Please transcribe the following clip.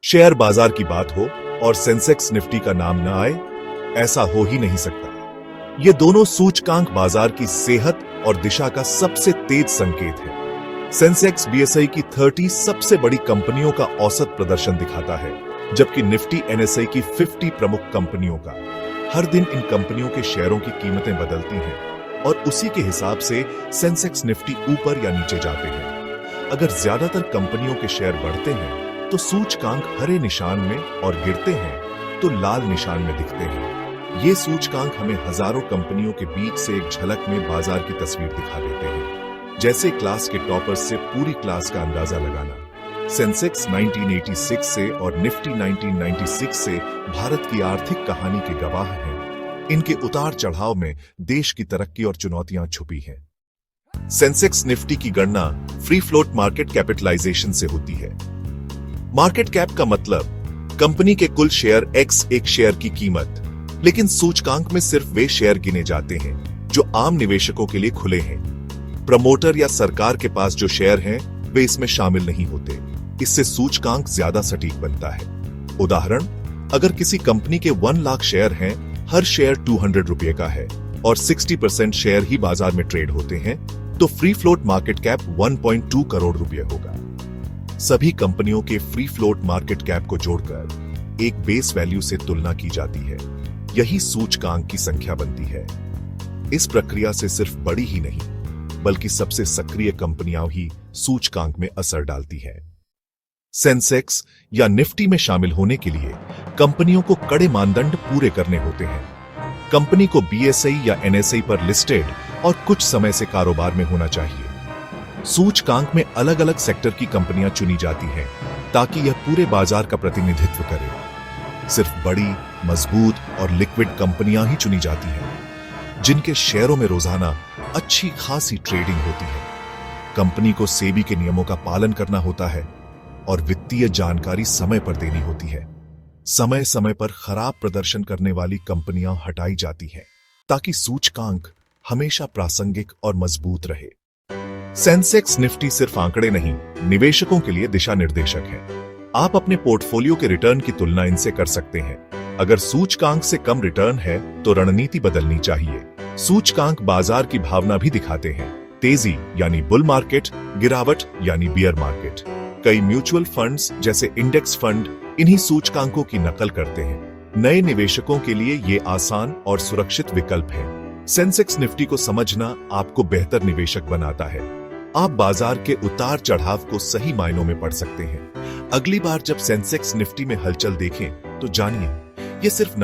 Share बाजार की बात हो और सेंसेक्स निफ्टी का नाम न आए, ऐसा हो ही नहीं सकता। ये दोनों सूचकांक बाजार की सेहत और दिशा का सबसे तेज संकेत है। सेंसेक्स बीएसई की 30 सबसे बड़ी कंपनियों का औसत प्रदर्शन दिखाता है, जबकि निफ्टी एनएसई की 50 प्रमुख कंपनियों का। हर दिन इन कंपनियों के शेयरों की कीमतें बदलती हैं और उसी के हिसाब से सेंसेक्स निफ्टी ऊपर या नीचे जाते हैं। अगर ज्यादातर कंपनियों के शेयर बढ़ते हैं तो सूचकांक हरे निशान में और गिरते हैं तो लाल निशान में दिखते हैं। ये सूचकांक हमें हजारों कंपनियों के बीच से एक झलक में बाजार की तस्वीर दिखा देते हैं, जैसे क्लास के टॉपर्स से पूरी क्लास का अंदाजा लगाना। सेंसेक्स 1986 से और निफ्टी 1996 से भारत की आर्थिक कहानी के गवाह हैं। इनके उतार चढ़ाव में देश की तरक्की और चुनौतियां छुपी हैं। सेंसेक्स निफ्टी की गणना फ्री फ्लोट मार्केट कैपिटलाइजेशन से होती है। मार्केट कैप का मतलब कंपनी के कुल शेयर x एक शेयर की कीमत, लेकिन सूचकांक में सिर्फ वे शेयर गिने जाते हैं जो आम निवेशकों के लिए खुले हैं। प्रमोटर या सरकार के पास जो शेयर हैं वे इसमें शामिल नहीं होते। इससे सूचकांक ज्यादा सटीक बनता है। उदाहरण, अगर किसी कंपनी के 1 लाख शेयर हैं, हर शेयर 200 रुपए का है और 60% शेयर ही बाजार में ट्रेड होते हैं, तो free float market cap 1.2 crore रुपए होगा। सभी कंपनियों के फ्री फ्लोट मार्केट कैप को जोड़कर एक बेस वैल्यू से तुलना की जाती है। यही सूचकांक की संख्या बनती है। इस प्रक्रिया से सिर्फ बड़ी ही नहीं, बल्कि सबसे सक्रिय कंपनियां ही सूचकांक में असर डालती हैं। सेंसेक्स या निफ्टी में शामिल होने के लिए कंपनियों को कड़े मानदंड पूरे करने होते हैं। कंपनी को बीएसई या एनएसई पर लिस्टेड और कुछ समय से कारोबार में होना चाहिए। सूचकांक में अलग अलग सेक्टर की कंपनियां चुनी जाती हैं ताकि यह पूरे बाजार का प्रतिनिधित्व करे। सिर्फ बड़ी, मजबूत और लिक्विड कंपनियां ही चुनी जाती हैं, जिनके शेयरों में रोजाना अच्छी खासी ट्रेडिंग होती है। कंपनी को सेबी के नियमों का पालन करना होता है और वित्तीय जानकारी समय पर देनी होती है। समय समय पर खराब प्रदर्शन करने वाली कंपनियां हटाई जाती हैं ताकि सूचकांक हमेशा प्रासंगिक और मजबूत रहे। सेंसेक्स निफ्टी सिर्फ आंकड़े नहीं, निवेशकों के लिए दिशा निर्देशक है। आप अपने पोर्टफोलियो के रिटर्न की तुलना इनसे कर सकते हैं। अगर सूचकांक से कम रिटर्न है तो रणनीति बदलनी चाहिए। सूचकांक बाजार की भावना भी दिखाते हैं। तेजी यानी बुल मार्केट, गिरावट यानी बियर मार्केट। कई म्यूचुअल फंड्स जैसे इंडेक्स फंड इन्हीं सूचकांकों की नकल करते हैं। नए निवेशकों के लिए ये आसान और सुरक्षित विकल्प है। सेंसेक्स निफ्टी को समझना आपको बेहतर निवेशक बनाता है। आप बाजार के उतार चढ़ाव को सही मायनों में पढ़ सकते हैं। अगली बार जब सेंसेक्स निफ्टी में हलचल देखें तो जानिए, ये सिर्फ